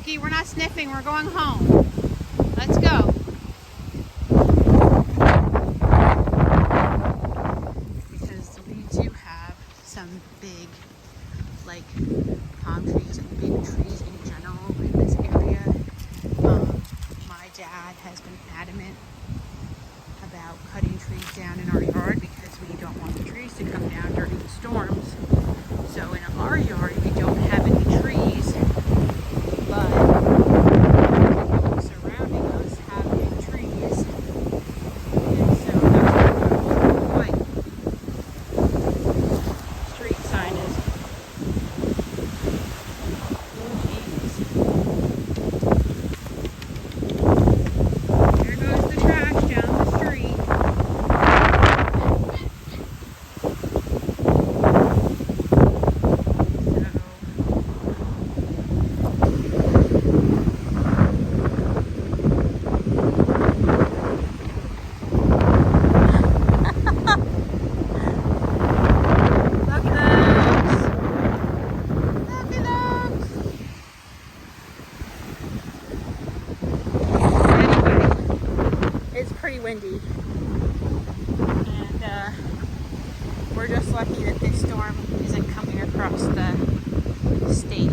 Loki. We're not sniffing. We're going home. Let's go. Because we do have some big, like, palm trees and big trees in general in this area. My dad has been adamant about cutting trees down in our yard because we don't want the trees to come down during the storms. So in our yard, we don't have any trees, but people surrounding us have big trees. And so that's what the white street sign is. Oh, there goes the trash down the street. It's pretty windy, and we're just lucky that this storm isn't coming across the state.